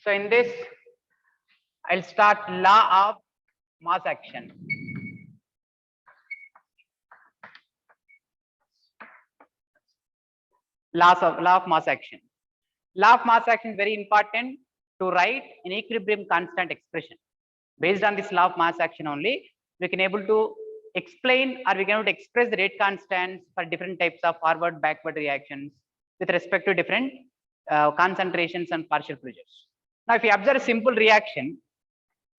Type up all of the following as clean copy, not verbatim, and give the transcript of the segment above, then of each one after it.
So in this, I'll start law of mass action. Law of mass action. Law of mass action is very important to write an equilibrium constant expression. Based on this law of mass action only, we can able to explain or we can able to express the rate constants for different types of forward backward reactions with respect to different concentrations and partial pressures. Now, if you observe a simple reaction,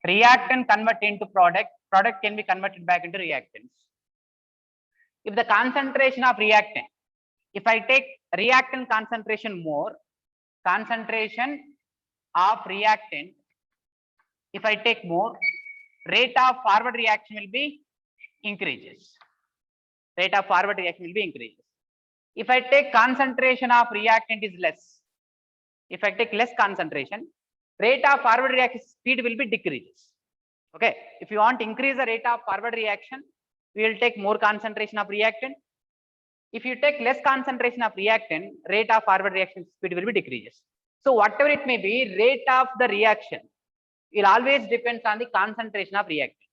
reactant convert into product, product can be converted back into reactants. If the concentration of reactant, if I take reactant concentration more, concentration of reactant, if I take more, rate of forward reaction will be increases. Rate of forward reaction will be increases. If I take concentration of reactant is less, if I take less concentration, rate of forward reaction speed will be decreases. Okay, if you want to increase the rate of forward reaction, we will take more concentration of reactant. If you take less concentration of reactant, rate of forward reaction speed will be decreases. So whatever it may be, rate of the reaction will always depends on the concentration of reactant.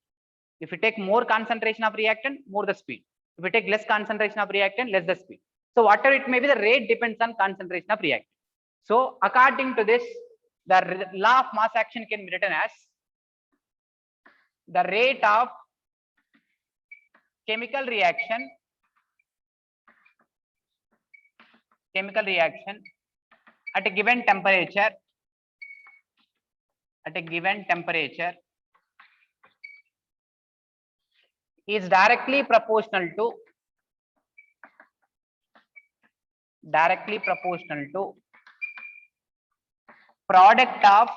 If you take more concentration of reactant, more the speed. If you take less concentration of reactant, less the speed. So whatever it may be, the rate depends on concentration of reactant. So according to this, the law of mass action can be written as the rate of chemical reaction at a given temperature is directly proportional to product of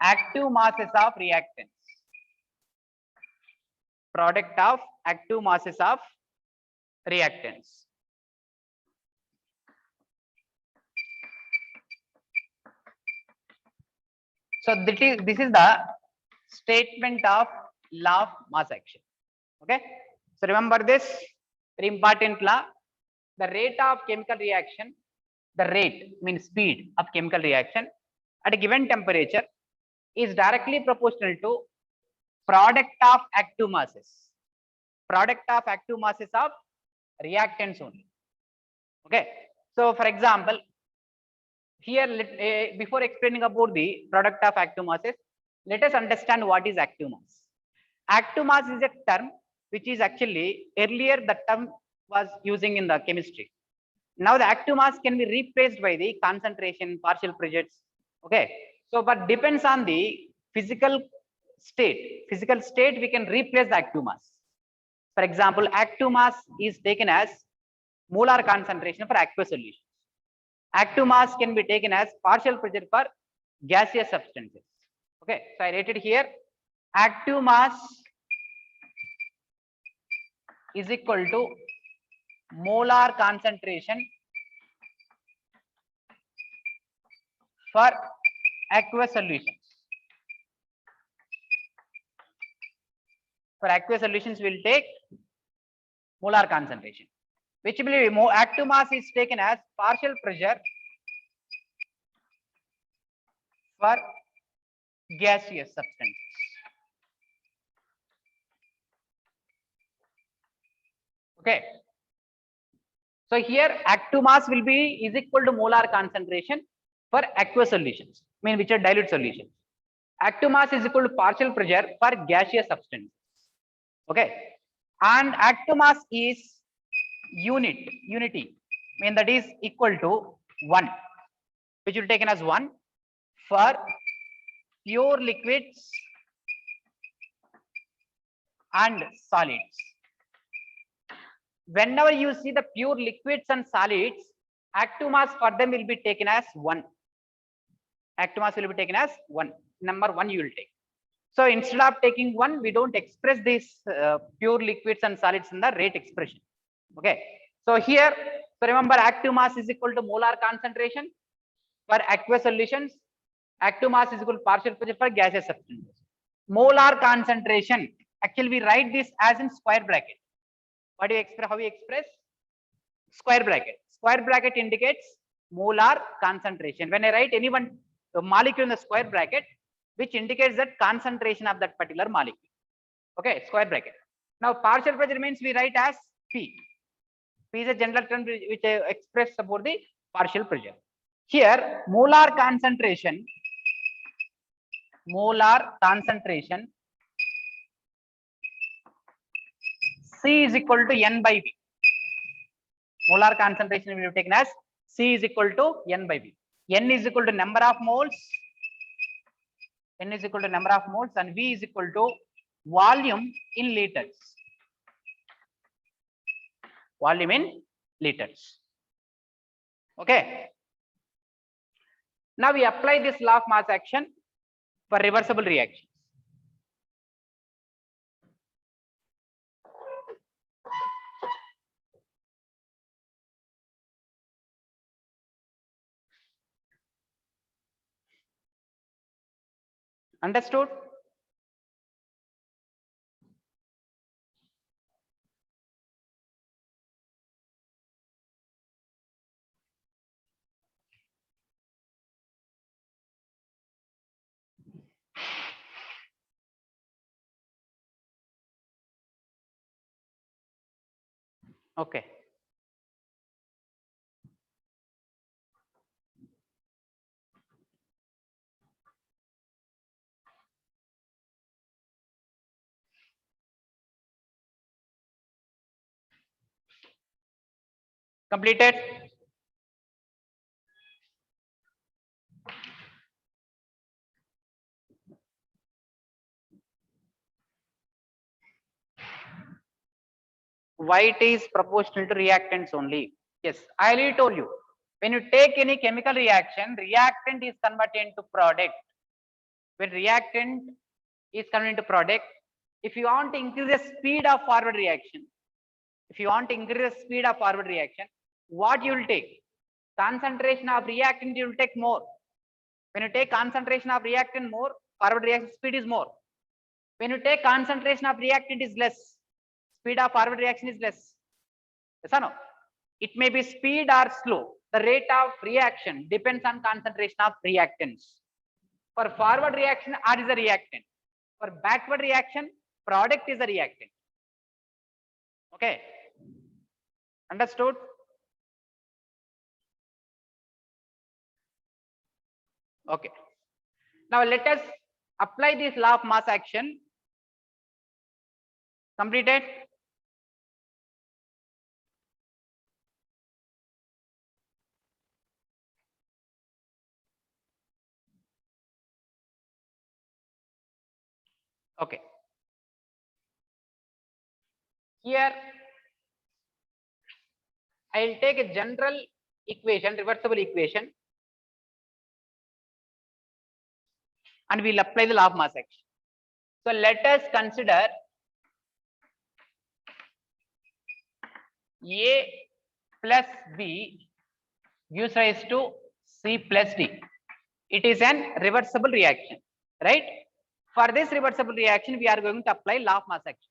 active masses of reactants. Product of active masses of reactants. So this is the statement of law of mass action. Okay. So remember this very important law. The rate of chemical reaction, the rate means speed of chemical reaction at a given temperature is directly proportional to product of active masses. Product of active masses of reactants only. Okay. So for example, here before explaining about the product of active masses, let us understand what is active mass. Active mass is a term which is actually earlier the term was using in the chemistry. Now the active mass can be replaced by the concentration, partial pressures. Okay. So but depends on the physical state. Physical state we can replace the active mass. For example, active mass is taken as molar concentration for aqueous solutions. Active mass can be taken as partial pressure for gaseous substances. Okay, so I rated here active mass is equal to molar concentration for aqueous solutions. For aqueous solutions, we will take molar concentration, which will be more active mass is taken as partial pressure for gaseous substances. Okay. So here active mass will be is equal to molar concentration for aqueous solutions, which are dilute solutions. Active mass is equal to partial pressure for gaseous substances. Okay. And active mass is unity, that is equal to 1, which will be taken as 1 for pure liquids and solids. Whenever you see the pure liquids and solids, active mass for them will be taken as 1. Active mass will be taken as 1. Number 1 you will take. So instead of taking 1, we don't express these pure liquids and solids in the rate expression. Okay. So here, so remember active mass is equal to molar concentration for aqueous solutions. Active mass is equal to partial pressure for gaseous substances. Molar concentration, actually we write this as in square bracket. What do you express? How we express? square bracket. Square bracket indicates molar concentration. When I write any one molecule in the square bracket, which indicates that concentration of that particular molecule. Okay, square bracket. Now partial pressure means we write as P. P is a general term which express about the partial pressure. Here molar concentration C is equal to N by V. Molar concentration will be taken as C is equal to N by V. N is equal to number of moles. N is equal to number of moles and V is equal to volume in liters. Volume in liters. Okay. Now we apply this law of mass action for reversible reactions. Understood? Okay. Completed? Why it is proportional to reactants only? Yes, I already told you. When you take any chemical reaction, reactant is converted into product. When reactant is converted into product, if you want to increase the speed of forward reaction, what you will take? Concentration of reactant you will take more. When you take concentration of reactant more, forward reaction speed is more. When you take concentration of reactant is less, speed of forward reaction is less. Yes or no? It may be speed or slow. The rate of reaction depends on concentration of reactants. For forward reaction, R is a reactant. For backward reaction, product is a reactant. Okay. Understood? Okay. Now let us apply this law of mass action. Completed? Okay. Here I will take a general equation, reversible equation, and we will apply the law of mass action. So let us consider A plus B gives rise to C plus D. It is an reversible reaction, right? For this reversible reaction, we are going to apply law of mass action.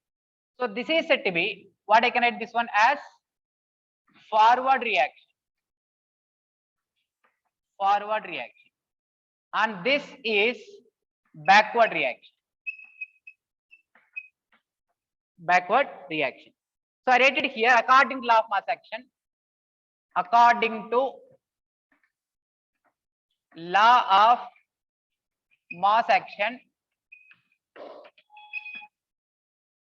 So this is said to be, what I can write this one as forward reaction. Forward reaction. And this is backward reaction. Backward reaction. So I write it here according to law of mass action. According to law of mass action,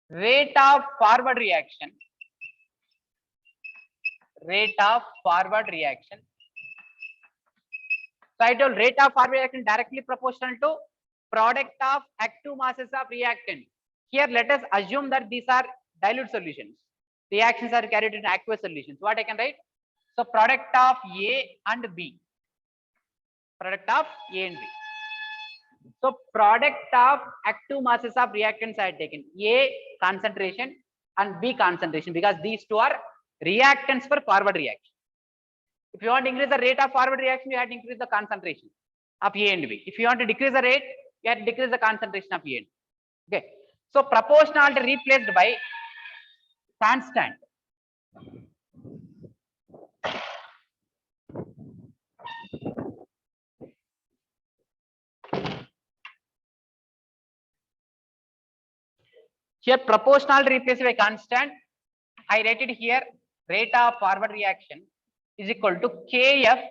rate of forward reaction so I told rate of forward reaction directly proportional to product of active masses of reactant. Here let us assume that these are dilute solutions. Reactions are carried in aqueous solutions. What I can write? So product of A and B. Product of A and B. So product of active masses of reactants I have taken. A concentration and B concentration, because these two are reactants for forward reaction. If you want to increase the rate of forward reaction, you have to increase the concentration of A and B. If you want to decrease the rate, you have to decrease the concentration of A and B. Okay. So proportionality replaced by constant. Here proportionality replaced by constant. I write it here. Rate of forward reaction is equal to Kf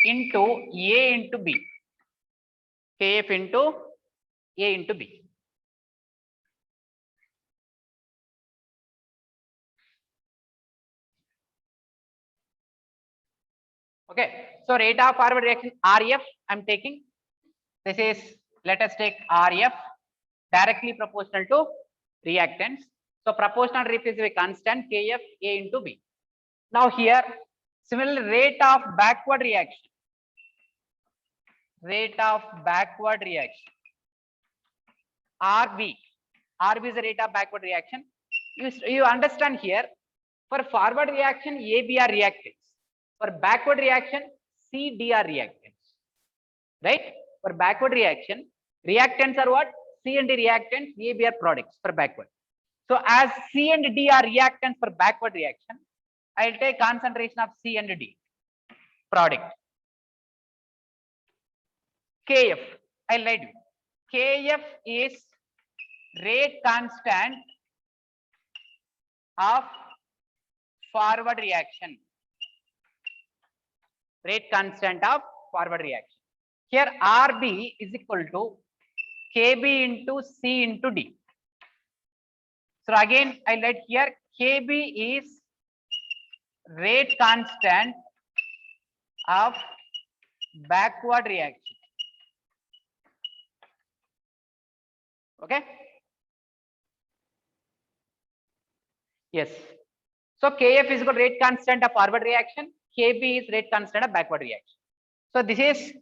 into A into B. Kf into A into B. Okay, so rate of forward reaction RF I'm taking. This is, let us take RF directly proportional to reactants. So proportional replaces by constant Kf A into B. Now here similar rate of backward reaction. Rate of backward reaction RB. RB is the rate of backward reaction. You understand here, for forward reaction AB are reactants. For backward reaction CD are reactants. Right? For backward reaction, reactants are what? C and D reactants, AB are products for backward. So as C and D are reactants for backward reaction, I'll take concentration of C and D product. Kf, I'll write it. Kf is rate constant of forward reaction. Rate constant of forward reaction. Here RB is equal to Kb into C into D. So again I'll write here Kb is rate constant of backward reaction. Okay. Yes. So Kf is equal to rate constant of forward reaction. Kb is rate constant of backward reaction. So this is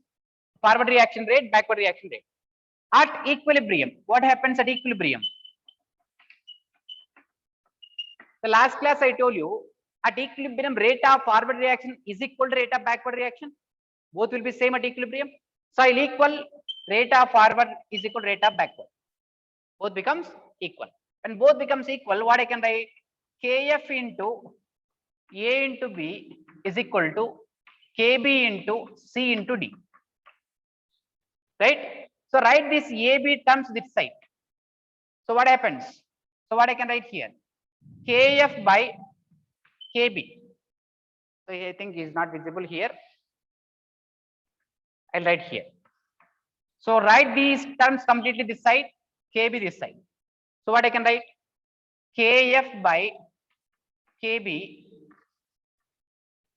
forward reaction rate, backward reaction rate. At equilibrium, what happens at equilibrium? The last class I told you, at equilibrium rate of forward reaction is equal to rate of backward reaction. Both will be same at equilibrium. So I'll equal rate of forward is equal to rate of backward. Both becomes equal. When both becomes equal, what I can write? Kf into A into B is equal to Kb into C into D. Right? So write this AB terms this side. So what happens? So what I can write here? Kf by Kb. So I think is not visible here. I'll write here. So write these terms completely this side, Kb this side. So what I can write? Kf by Kb,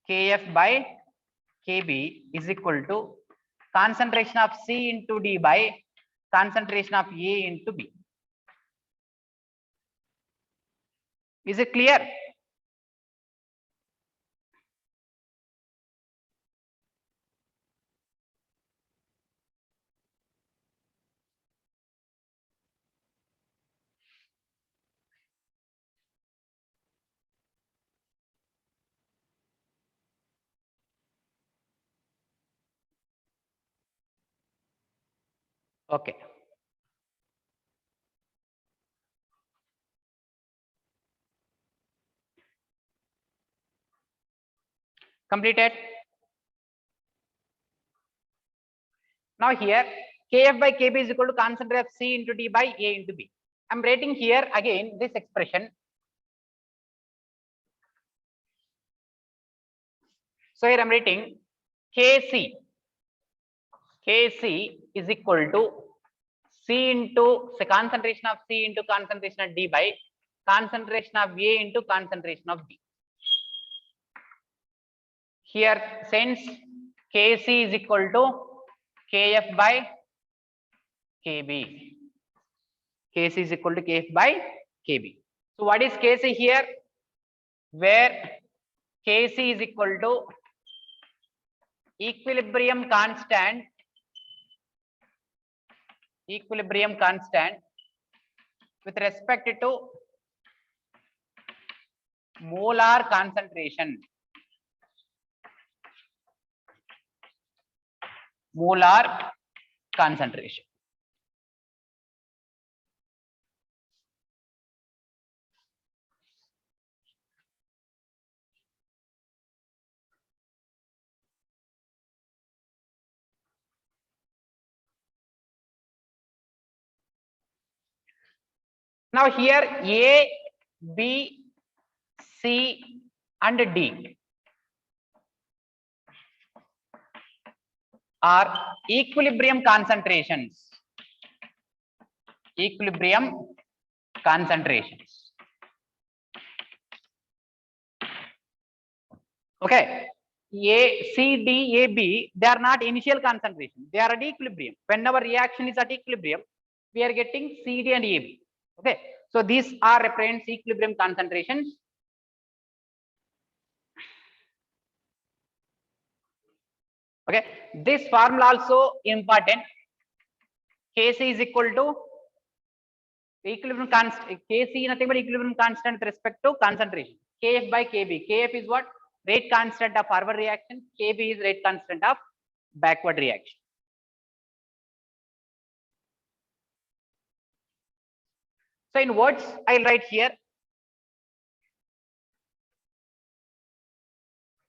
Kf by Kb is equal to concentration of C into D by concentration of A into B. Is it clear? Okay. Completed. Now here Kf by Kb is equal to concentration of C into D by A into B. I'm writing here again this expression. So here I'm writing Kc. Kc is equal to C into the concentration of C into concentration of D by concentration of A into concentration of B. Here since Kc is equal to Kf by Kb. Kc is equal to Kf by Kb. So what is Kc here? Where Kc is equal to equilibrium constant with respect to molar concentration. Molar concentration. Now here A, B, C and D are equilibrium concentrations. Equilibrium concentrations. Okay. A, C, D, A, B, they are not initial concentration. They are at equilibrium. Whenever reaction is at equilibrium, we are getting C, D and A, B. Okay. So these are reference equilibrium concentrations. Okay. This formula also important. Kc is equal to equilibrium constant. Kc nothing but equilibrium constant with respect to concentration. Kf by Kb. Kf is what? Rate constant of forward reaction. Kb is rate constant of backward reaction. So in words, I'll write here.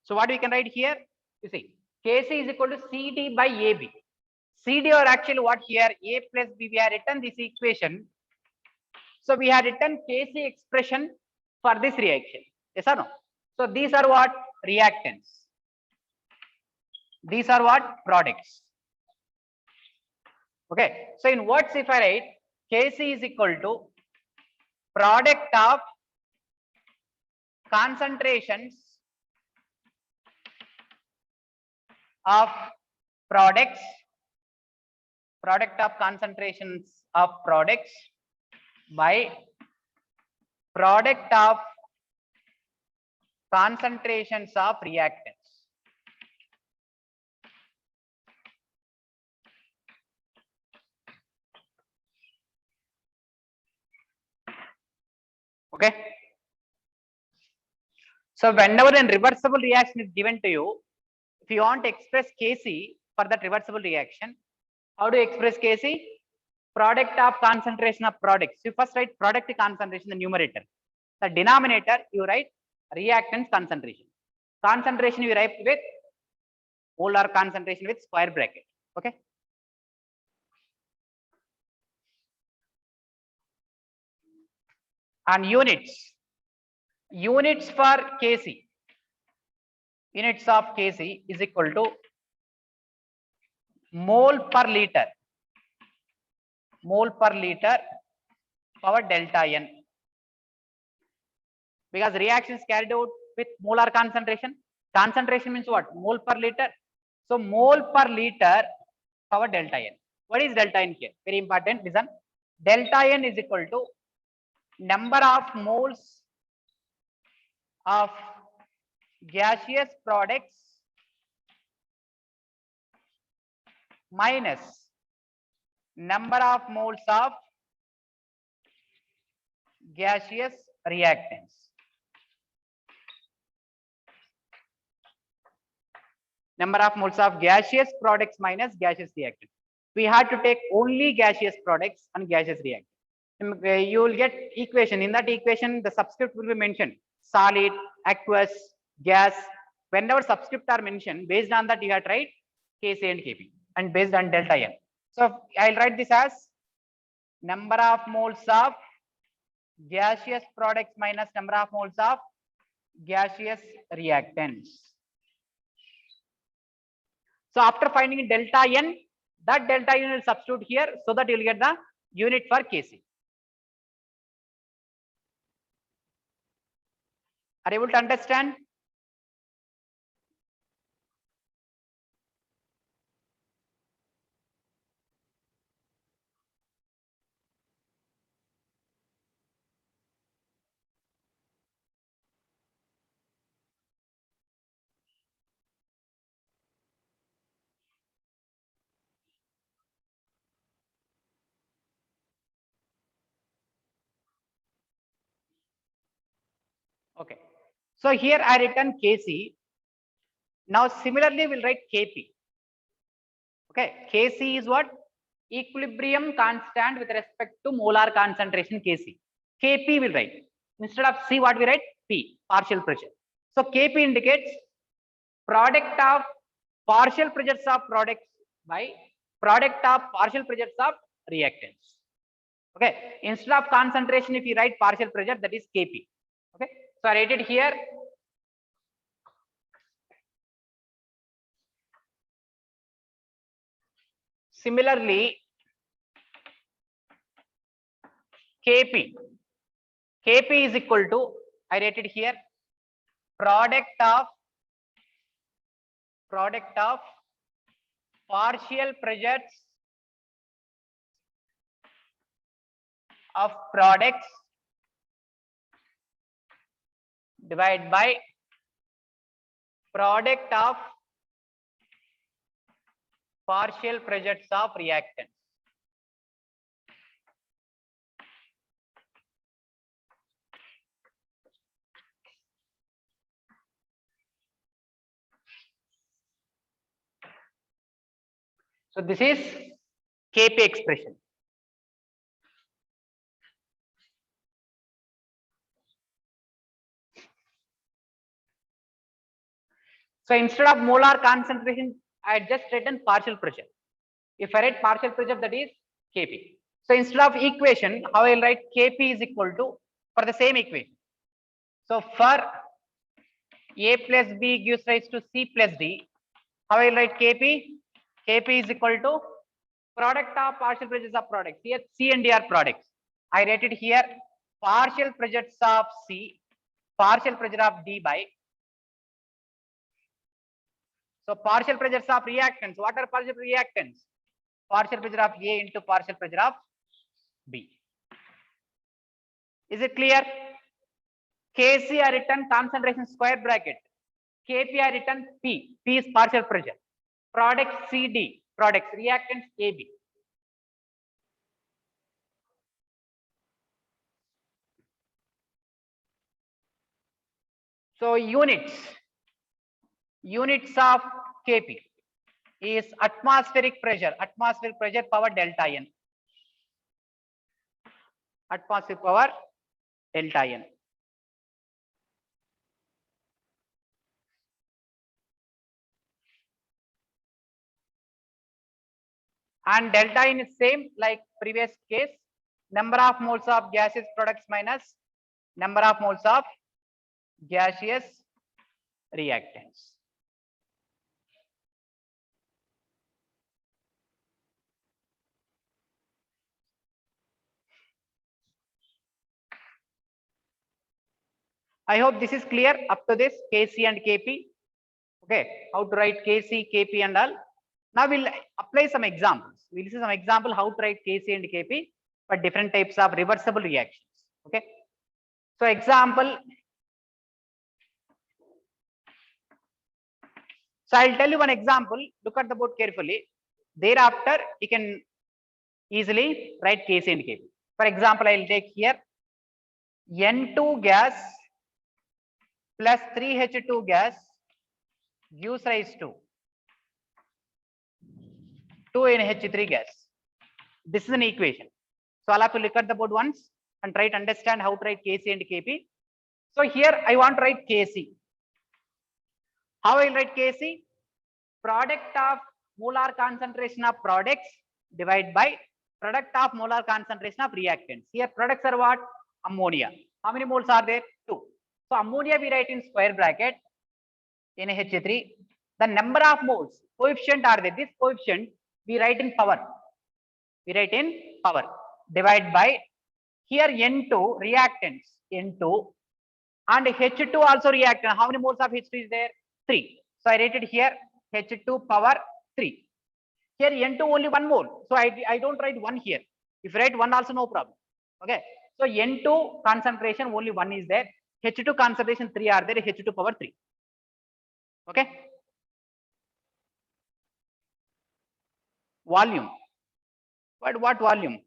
So what we can write here? You see, Kc is equal to Cd by Ab. Cd or actually what here? A plus B. We have written this equation. So we have written Kc expression for this reaction. Yes or no? So these are what? Reactants. These are what? Products. Okay. So in words, if I write Kc is equal to product of concentrations of products, product of concentrations of products by product of concentrations of reactants. Okay. So whenever a reversible reaction is given to you, if you want to express Kc for that reversible reaction, how do you express Kc? Product of concentration of products. You first write product concentration in the numerator. The denominator you write reactants concentration. Concentration you write with molar concentration with square bracket. Okay. And units. Units for Kc. Units of Kc is equal to mole per liter. Mole per liter power delta N. Because reactions carried out with molar concentration. Concentration means what? Mole per liter. So mole per liter power delta N. What is delta N here? Very important. Listen. Delta N is equal to number of moles of gaseous products minus number of moles of gaseous reactants. Number of moles of gaseous products minus gaseous reactants. We had to take only gaseous products and gaseous reactants. You will get equation. In that equation, the subscript will be mentioned. Solid, aqueous, gas. Whenever subscript are mentioned, based on that you have to write Kc and Kp and based on delta N. So I'll write this as number of moles of gaseous products minus number of moles of gaseous reactants. So after finding delta N, that delta N will substitute here so that you will get the unit for Kc. Are you able to understand? Okay. So here I written Kc. Now similarly we'll write Kp. Okay. Kc is what? Equilibrium constant with respect to molar concentration Kc. Kp will write. Instead of C, what we write? P, partial pressure. So Kp indicates product of partial pressures of products by product of partial pressures of reactants. Okay, instead of concentration, if you write partial pressure, that is Kp. Okay, so I write it here. Similarly, Kp is equal to, I write it here, product of partial pressures of products divided by product of partial pressures of reactants. So this is Kp expression. So instead of molar concentration, I had just written partial pressure. If I write partial pressure, that is Kp. So instead of equation, how I will write Kp is equal to, for the same equation. So for A plus B gives rise to C plus D, how I will write Kp? Kp is equal to product of partial pressures of products. Here C and D are products. I write it here partial pressures of C, partial pressure of D by, so partial pressures of reactants. What are partial reactants? Partial pressure of A into partial pressure of B. Is it clear? Kc are written concentration square bracket. Kp are written P. P is partial pressure. Product CD. Products. Reactants AB. So units of Kp is atmospheric pressure power delta N. Atmospheric power delta N. And delta N is same like previous case. Number of moles of gaseous products minus number of moles of gaseous reactants. I hope this is clear up to this Kc and Kp. Okay, how to write Kc, Kp and all. Now we'll apply some examples. We'll see some example how to write Kc and Kp for different types of reversible reactions. Okay. So example. So I'll tell you one example. Look at the board carefully. Thereafter, you can easily write Kc and Kp. For example, I'll take here N2 gas plus 3H2 gas gives rise to 2NH3 gas. This is an equation. So I'll have to look at the board once and try to understand how to write Kc and Kp. So here I want to write Kc. How I will write Kc? Product of molar concentration of products divided by product of molar concentration of reactants. Here products are what? Ammonia. How many moles are there? 2. So ammonia we write in square bracket NH3. The number of moles, coefficient are there. This coefficient we write in power. Divide by here N2 reactants N2 and H2 also reactant. How many moles of H2 is there? 3. So I write it here H2 power 3. Here N2 only 1 mole. So I don't write 1 here. If you write 1 also no problem. Okay. So N2 concentration only 1 is there. H2 concentration 3 are there. H2 power 3. Okay. Volume. What volume?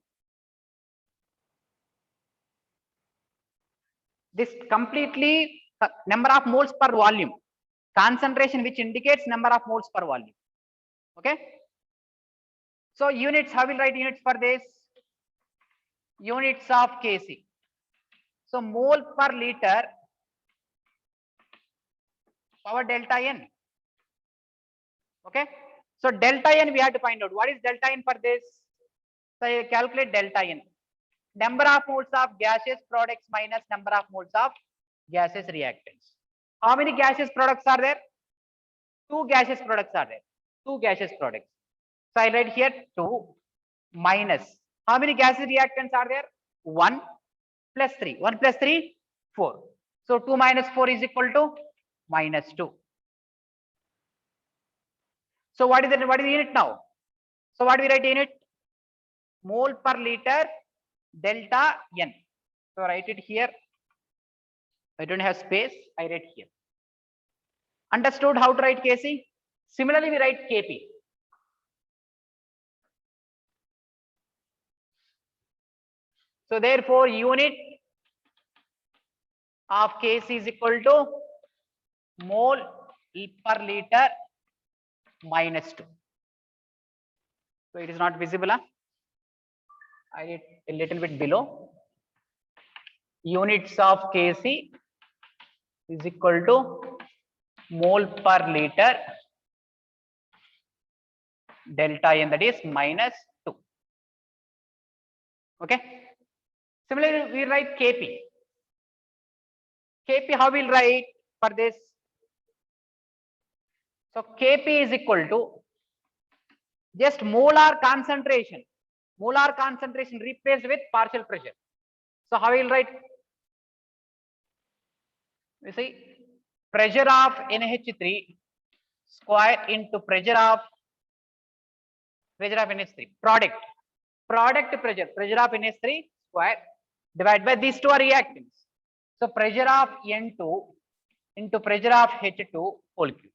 This completely number of moles per volume. Concentration which indicates number of moles per volume. Okay. So units, how will write units for this? Units of Kc. So mole per liter power delta N. Okay. So delta N we have to find out. What is delta N for this? So I calculate delta N. number of moles of gaseous products minus number of moles of gaseous reactants. How many gaseous products are there? 2 gaseous products are there. 2 gaseous products. So I write here 2 minus. How many gaseous reactants are there? 1 plus 3. 1 plus 3, 4. So 2 minus 4 is equal to minus 2. So what is the unit now? So what do we write unit? Mole per liter delta N. So write it here. I don't have space. I write here. Understood how to write Kc? Similarly, we write Kp. So therefore, unit of Kc is equal to mole per liter minus 2. So it is not visible. Huh? I need a little bit below. Units of Kc is equal to mole per liter delta N, that is minus 2. Okay. Similarly, we write Kp. Kp, how we'll write for this? So Kp is equal to just molar concentration. Molar concentration replaced with partial pressure. So how we'll write? You see, pressure of NH3 square into pressure of NH3 product pressure of NH3 square divided by these two are reactants. So pressure of N2 into pressure of H2 whole cube.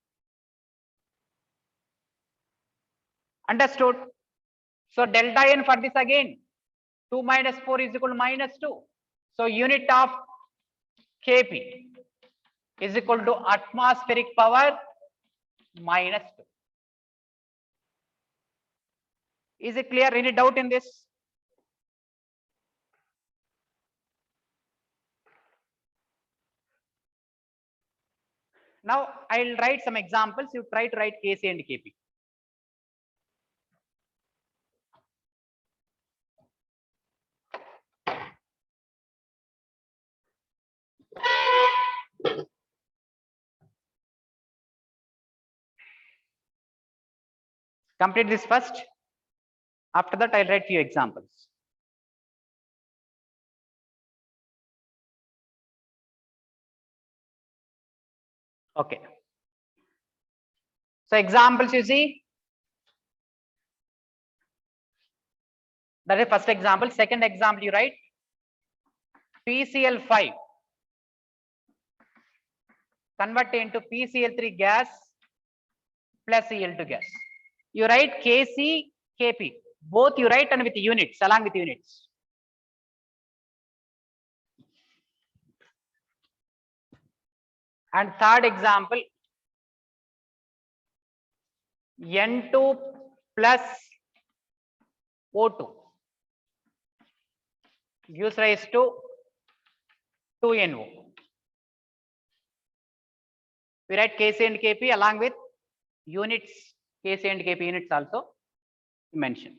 Understood? So delta N for this again 2 minus 4 is equal to minus 2. So unit of Kp is equal to atmospheric power minus 2. Is it clear? Any doubt in this? Now I'll write some examples. You try to write Kc and Kp. Complete this first. After that, I'll write few examples. Okay. So examples you see. That is first example. Second example you write PCl5 convert into PCl3 gas plus Cl2 gas. You write Kc, Kp. Both you write and with units, along with units. And third example, N2 plus O2 gives rise to 2NO. We write Kc and Kp along with units, Kc and Kp units also mentioned.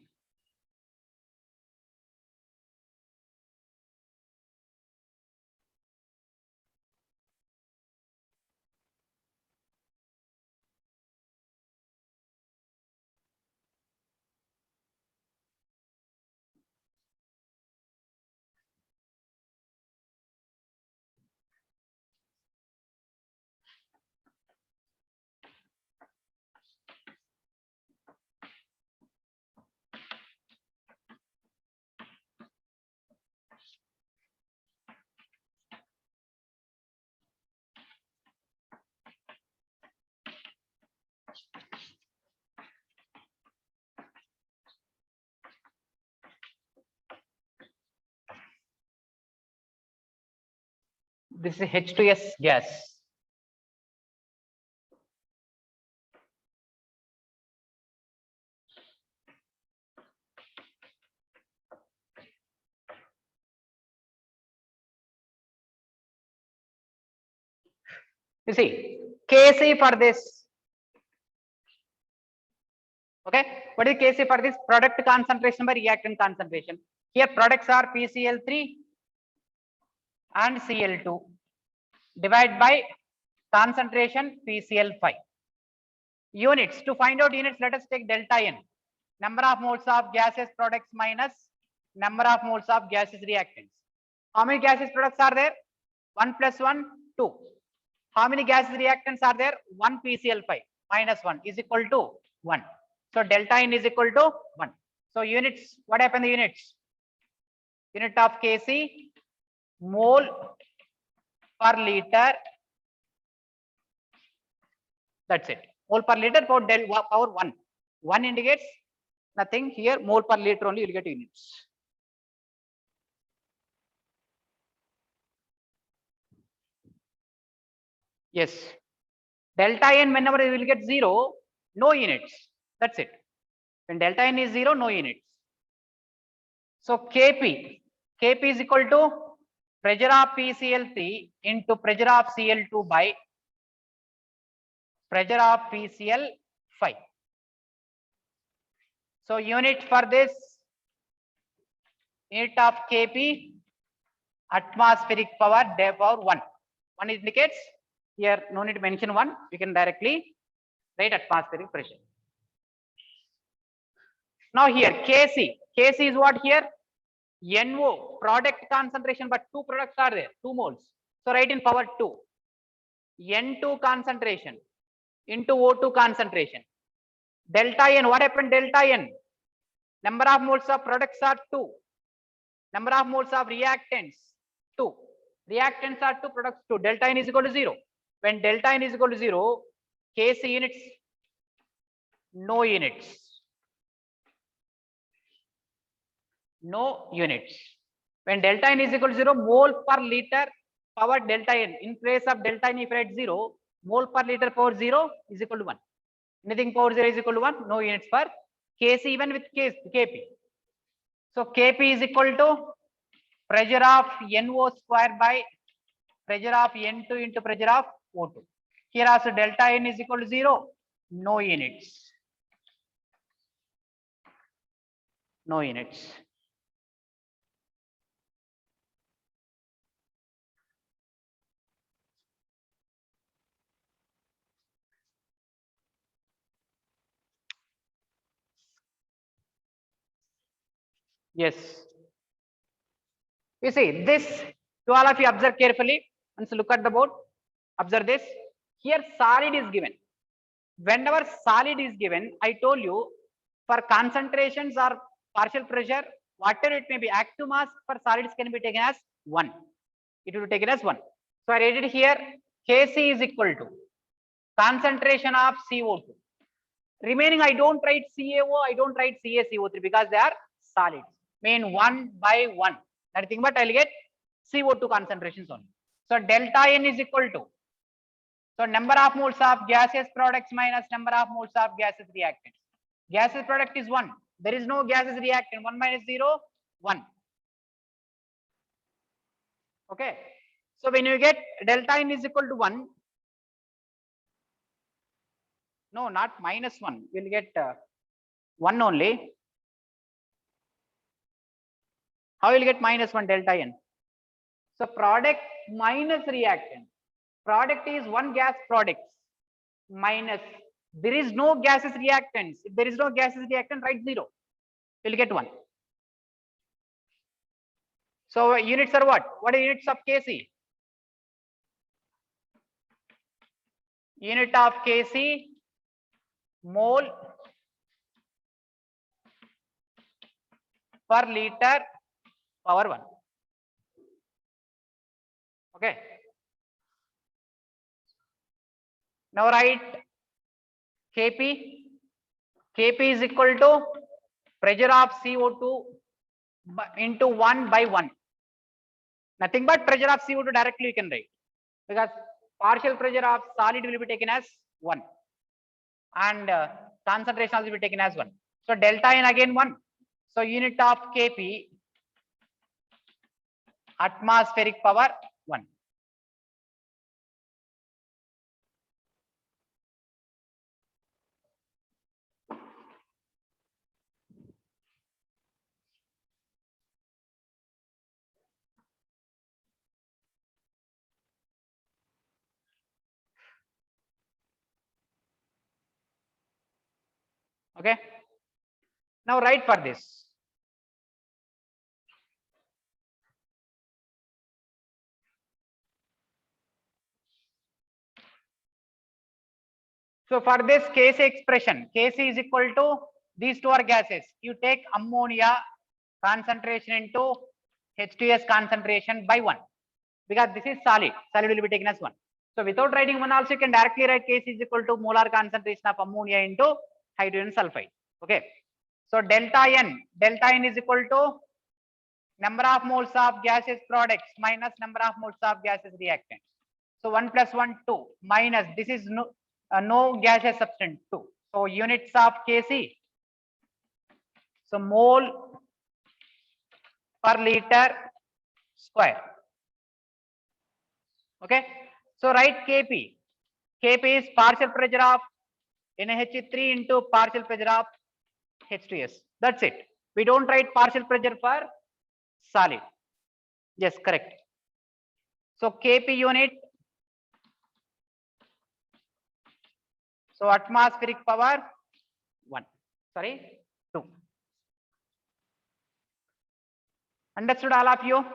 This is H2S gas. You see, Kc for this. Okay, what is Kc for this? Product concentration by reactant concentration. Here products are PCl3 and Cl2. Divide by concentration PCl5. Units. To find out units, let us take delta N. Number of moles of gaseous products minus number of moles of gaseous reactants. How many gaseous products are there? 1 plus 1, 2. How many gaseous reactants are there? 1 PCl5 minus 1 is equal to 1. So delta N is equal to 1. So units, what happened the units? Unit of Kc, mole per liter. That's it. Mole per liter power 1. 1 indicates nothing here. Mole per liter only, you will get units. Yes. Delta N, whenever you will get 0, no units. That's it. When delta N is 0, no units. So Kp is equal to pressure of PCl3 into pressure of Cl2 by pressure of PCl5. So unit for this, unit of Kp, atmospheric power, power 1. 1 indicates here, no need to mention 1. We can directly write atmospheric pressure. Now here Kc is what here? NO, product concentration, but 2 products are there, 2 moles. So write in power 2. N2 concentration into O2 concentration. Delta N, what happened delta N? Number of moles of products are 2. Number of moles of reactants, 2. Reactants are 2, products 2. Delta N is equal to 0. When delta N is equal to 0, Kc units, no units. No units. When delta N is equal to 0, mole per liter power delta N. In place of delta N, if I write 0, mole per liter power 0 is equal to 1. Anything power 0 is equal to 1, no units for Kc even with Kp. So Kp is equal to pressure of NO square by pressure of N2 into pressure of O2. Here also delta N is equal to 0, no units. No units. Yes. You see this, to all of you observe carefully. Once look at the board, observe this. Here solid is given. Whenever solid is given, I told you for concentrations or partial pressure, whatever it may be, active mass for solids can be taken as 1. It will be taken as 1. So I rated here Kc is equal to concentration of CO2. Remaining, I don't write CaO, I don't write CaCO3 because they are solids. Mean 1 by 1. Nothing but I'll get CO2 concentrations only. So delta N is equal to, so number of moles of gaseous products minus number of moles of gaseous reactants. Gaseous product is 1. There is no gaseous reactant. 1 minus 0, 1. Okay. So when you get delta N is equal to 1, no, not minus 1. We'll get 1 only. How will you get minus 1 delta N? So product minus reactant. Product is 1 gas products minus, there is no gaseous reactants. If there is no gaseous reactant, write 0. You'll get 1. So units are what? What are units of Kc? Unit of Kc, mole per liter power 1. Okay. Now write Kp. Kp is equal to pressure of CO2 into 1 by 1. Nothing but pressure of CO2 directly you can write, because partial pressure of solid will be taken as 1 and concentration will be taken as 1. So delta N again 1. So unit of Kp, atmospheric power 1. Okay. Now write for this. So for this Kc expression, Kc is equal to these two are gases. You take ammonia concentration into H2S concentration by 1, because this is solid. Solid will be taken as 1. So without writing 1 also, you can directly write Kc is equal to molar concentration of ammonia into hydrogen sulfide. Okay. So delta N is equal to number of moles of gaseous products minus number of moles of gaseous reactants. So 1 plus 1, 2 minus this is no gaseous substance 2. So units of Kc. So mole per liter square. Okay. So write Kp. Kp is partial pressure of NaHC3 into partial pressure of H2S. That's it. We don't write partial pressure for solid. Yes, correct. So Kp unit. So atmospheric power 1. Sorry, 2. Understood all of you?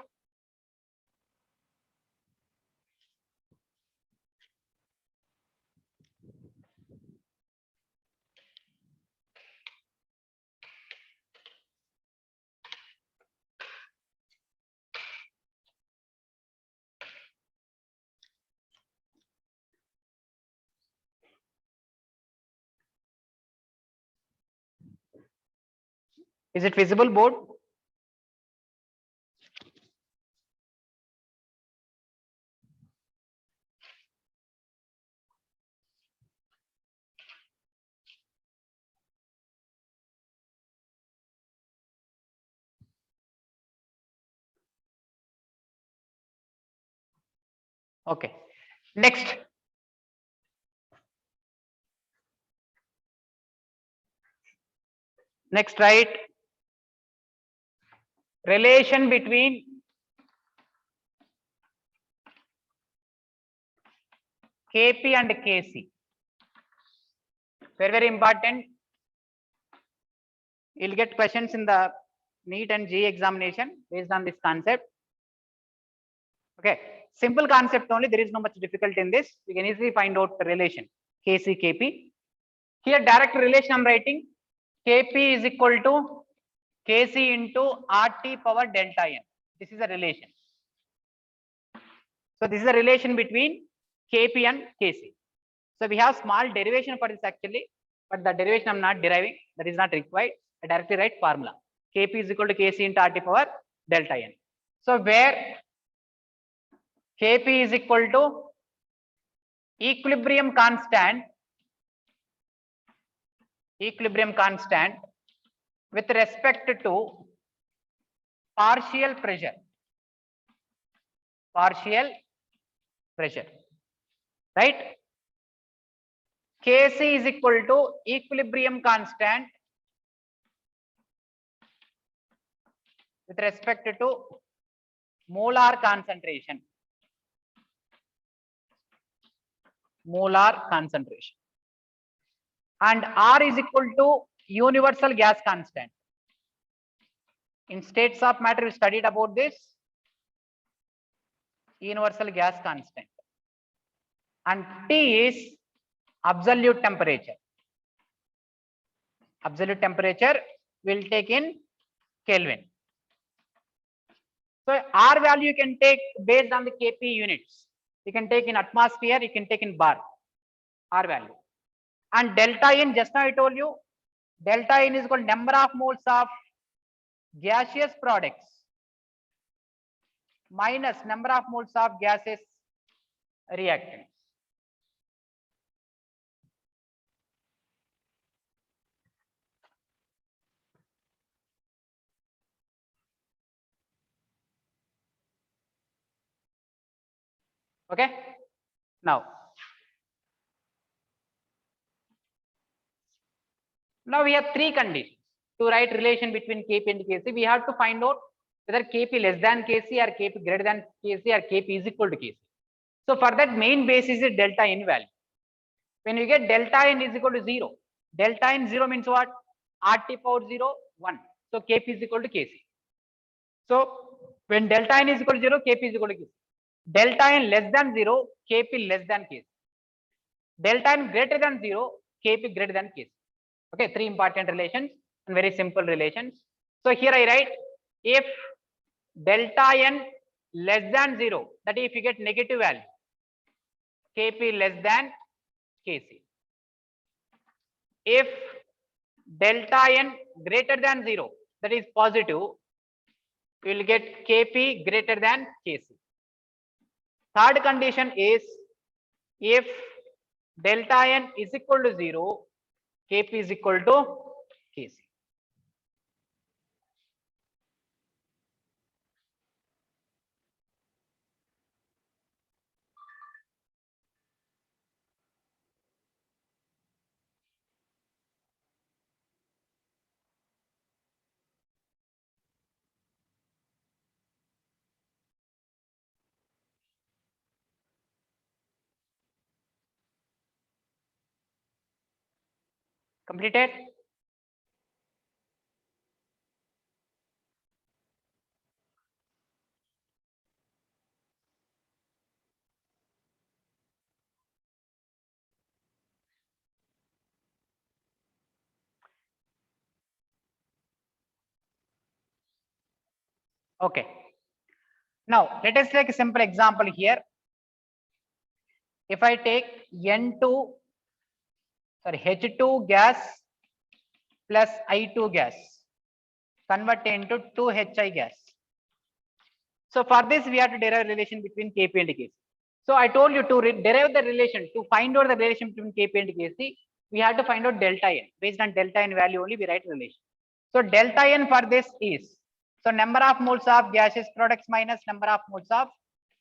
Is it visible board? Okay. Next. Next, write relation between Kp and Kc. Very, very important. You'll get questions in the NEET and JEE examination based on this concept. Okay. Simple concept only. There is no much difficulty in this. You can easily find out the relation Kc, Kp. Here, direct relation I'm writing. Kp is equal to Kc into RT power delta N. This is a relation. So this is a relation between Kp and Kc. So we have small derivation for this actually, but the derivation I'm not deriving. That is not required. I directly write formula. Kp is equal to Kc into RT power delta N. So where Kp is equal to equilibrium constant with respect to partial pressure, right? Kc is equal to equilibrium constant with respect to molar concentration. And R is equal to universal gas constant. In states of matter, we studied about this universal gas constant. And T is absolute temperature. Absolute temperature will take in Kelvin. So R value you can take based on the Kp units. You can take in atmosphere, you can take in bar, R value. And delta N, just now I told you, delta N is equal to number of moles of gaseous products minus number of moles of gaseous reactants. Okay. Now we have three conditions to write relation between Kp and Kc. We have to find out whether Kp less than Kc or Kp greater than Kc or Kp is equal to Kc. So for that, main basis is delta N value. When you get delta N is equal to 0, Delta n 0 means what? RT power 0, 1. So Kp is equal to Kc. So when delta n is equal to 0, Kp is equal to Kc. Delta n less than 0, Kp less than Kc. Delta n greater than 0, Kp greater than Kc. Okay, three important relations and very simple relations. So here I write if delta n less than 0, that is if you get negative value, Kp less than Kc. If delta n greater than 0, that is positive, you will get Kp greater than Kc. Third condition is if delta n is equal to 0, Kp is equal to Kc. Completed? Okay. Now let us take a simple example here. If I take H2 gas plus I2 gas, convert into 2Hi gas. So for this we have to derive relation between Kp and Kc. So I told you to derive the relation, to find out the relation between Kp and Kc, we have to find out delta n. Based on delta n value only we write relation. So delta n for this is, so number of moles of gaseous products minus number of moles of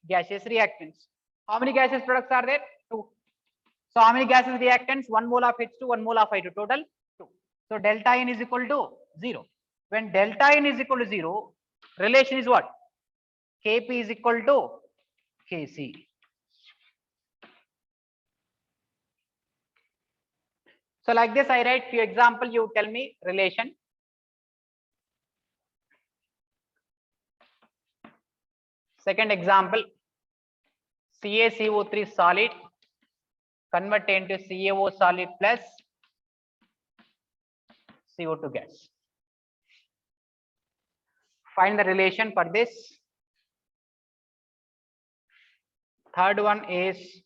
gaseous reactants. How many gaseous products are there? 2. So how many gaseous reactants? 1 mole of H2, 1 mole of I2, total 2. So delta n is equal to 0. When delta n is equal to 0, relation is what? Kp is equal to Kc. So like this I write few example, you tell me relation. Second example, CaCO3 solid convert into CaO solid plus CO2 gas. Find the relation for this. Third one is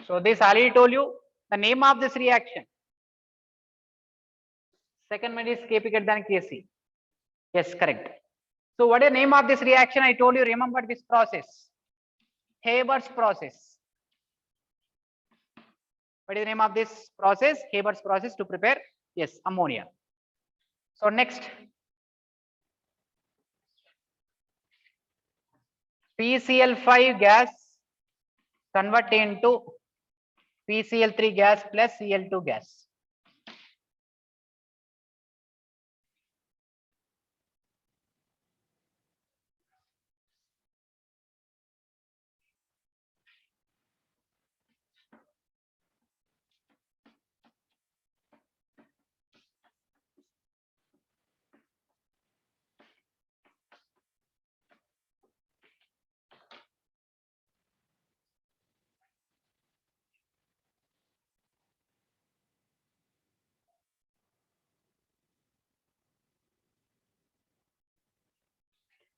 so this I already told you the name of this reaction. Second one is Kp greater than Kc. Yes, correct. So what is the name of this reaction? I told you, remember this process, Haber's process. What is the name of this process? Haber's process to prepare, yes, ammonia. So next, PCl5 gas convert into PCl3 gas plus Cl2 gas.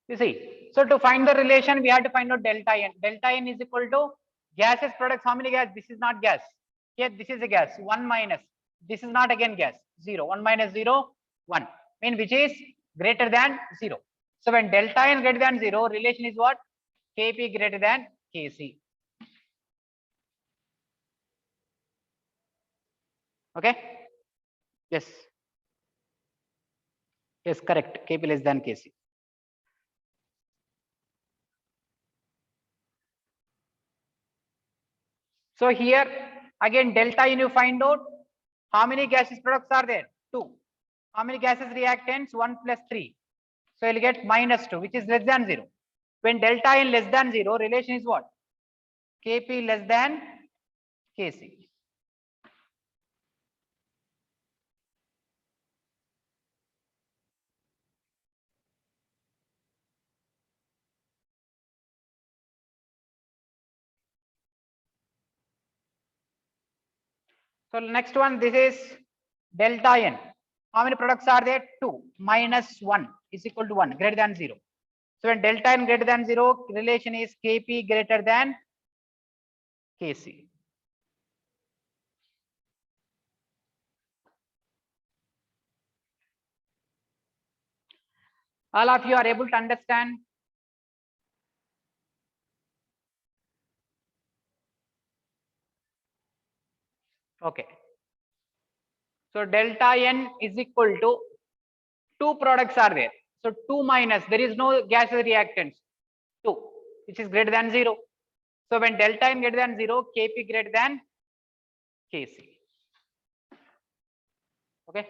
You see, so to find the relation, we have to find out delta n. Delta n is equal to gaseous products. How many gas? This is not gas. Here, this is a gas. 1 minus. This is not again gas. 0. 1 minus 0, 1. Mean which is greater than 0. So when delta n greater than 0, relation is what? Kp greater than Kc. Okay? Yes. Yes, correct. Kp less than Kc. So here again delta n you find out. How many gaseous products are there? 2. How many gaseous reactants? 1 plus 3. So you'll get -2, which is less than 0. When delta n less than 0, relation is what? Kp less than Kc. So next one, this is delta n. How many products are there? 2 minus 1 is equal to 1, greater than 0. So when delta n greater than 0, relation is Kp greater than Kc. All of you are able to understand? Okay. So delta n is equal to 2 products are there. So 2 minus, there is no gaseous reactants, 2, which is greater than 0. So when delta n greater than 0, Kp greater than Kc. Okay.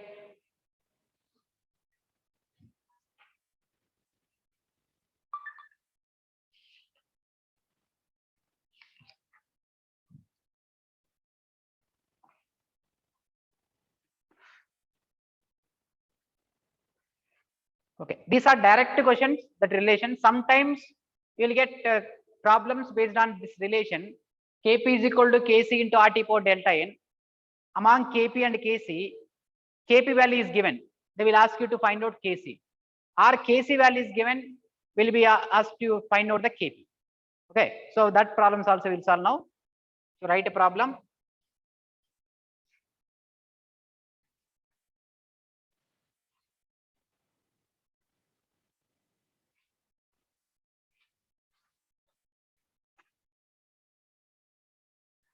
Okay, these are direct questions, that relation. Sometimes you will get problems based on this relation. Kp is equal to Kc into RT power delta n. Among Kp and Kc, Kp value is given. They will ask you to find out Kc. Or Kc value is given, will be asked to find out the Kp. Okay, so that problems also will solve now. So write a problem.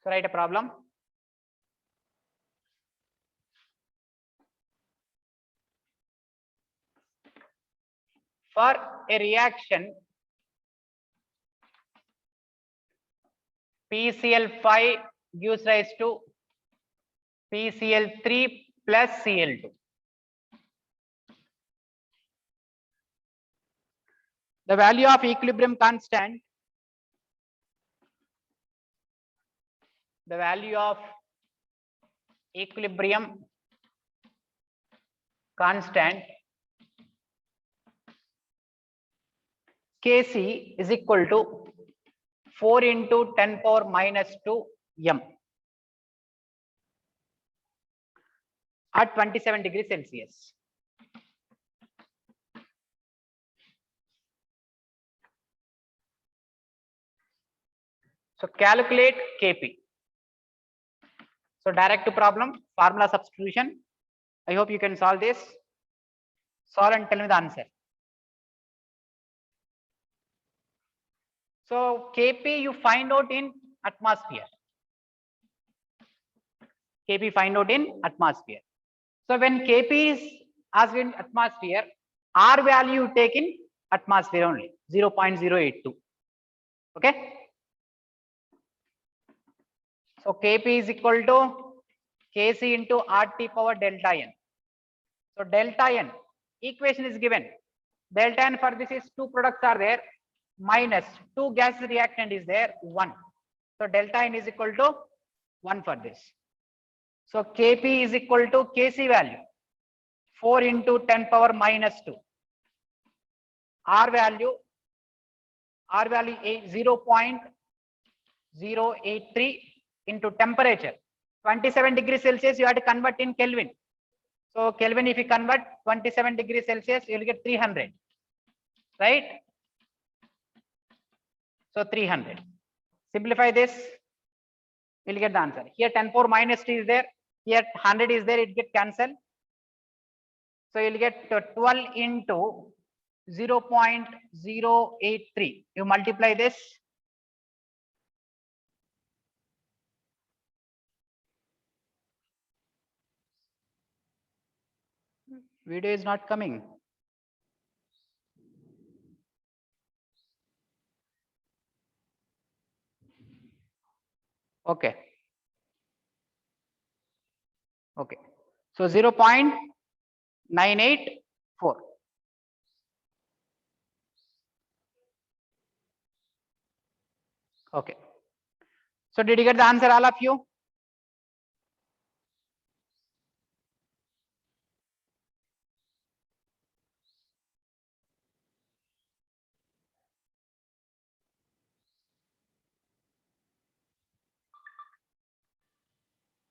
So write a problem. For a reaction PCl5 gives rise to PCl3 plus Cl2. The value of equilibrium constant, the value of equilibrium constant Kc is equal to 4 into 10 power minus 2 m at 27 degrees Celsius. So calculate Kp. So direct to problem, formula substitution. I hope you can solve this. Solve and tell me the answer. So Kp you find out in atmosphere. Kp find out in atmosphere. So when Kp is asked in atmosphere, R value you take in atmosphere only, 0.082. Okay. So Kp is equal to Kc into RT power delta n. So delta n equation is given. Delta n for this is 2 products are there, minus 2 gas reactant is there, 1. So delta n is equal to 1 for this. So Kp is equal to Kc value 4 into 10 power minus 2. R value is 0.083 into temperature 27 degrees Celsius. You have to convert in Kelvin. So Kelvin, if you convert 27 degrees Celsius, you will get 300, right? So 300. Simplify this, you will get the answer. Here 10 power minus 2 is there. Here 100 is there. It get cancelled. So you will get 12 into 0.083. You multiply this. Video is not coming. Okay. Okay. So 0.984. Okay. So did you get the answer, all of you?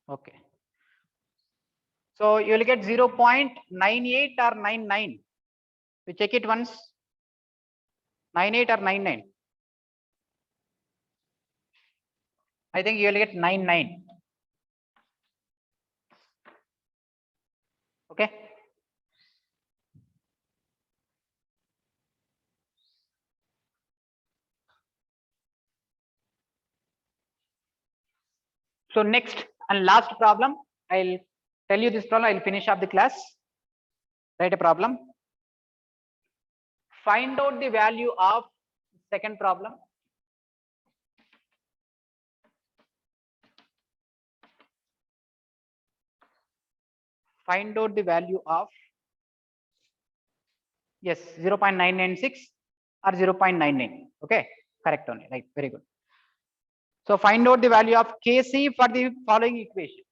Okay. So you will get 0.98 or 99. You check it once. 98 or 99. I think you will get 99. Okay. So next and last problem, I'll tell you this problem. I'll finish up the class. Write a problem. Find out the value of second problem. Find out the value of, yes, 0.996 or 0.99. Okay, correct only, right? Very good. So find out the value of Kc for the following equation.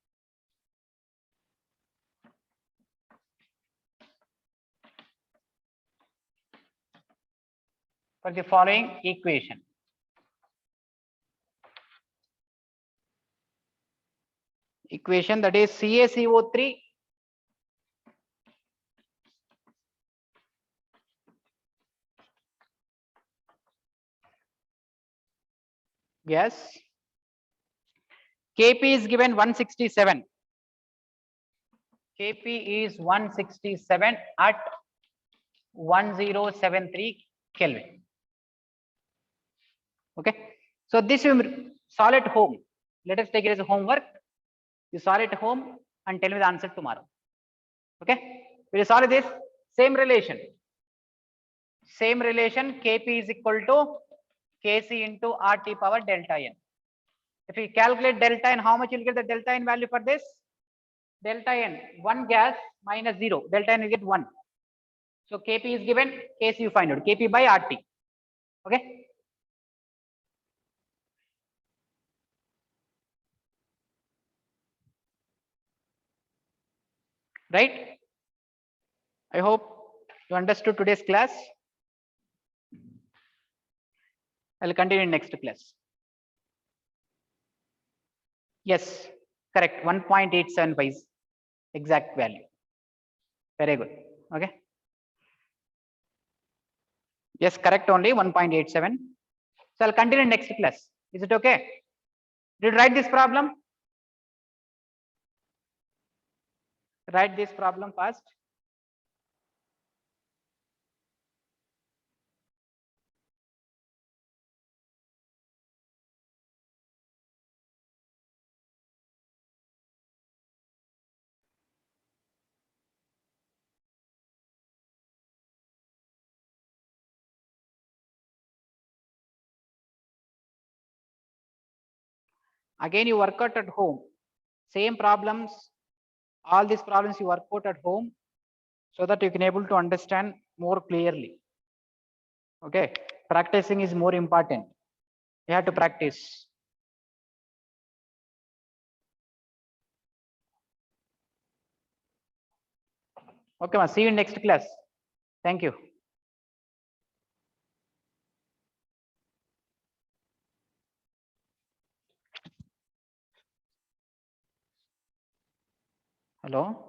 For the following equation. Equation that is CaCO3 gas. Kp is given 167. Kp is 167 at 1073 Kelvin. Okay. So this you solve at home. Let us take it as a homework. You solve it at home and tell me the answer tomorrow. Okay. We solve this same relation. Same relation. Kp is equal to Kc into RT power delta n. If we calculate delta n, how much you'll get the delta n value for this? Delta n, 1 gas minus 0. Delta n you get 1. So Kp is given, Kc you find out. Kp by RT. Okay. Right? I hope you understood today's class. I'll continue in next class. Yes, correct. 1.875 is exact value. Very good. Okay. Yes, correct only 1.87. So I'll continue in next class. Is it okay? Did you write this problem? Write this problem first. Again, you work out at home. Same problems, all these problems you work out at home so that you can able to understand more clearly. Okay, practicing is more important. You have to practice. Okay, see you in next class. Thank you. Hello.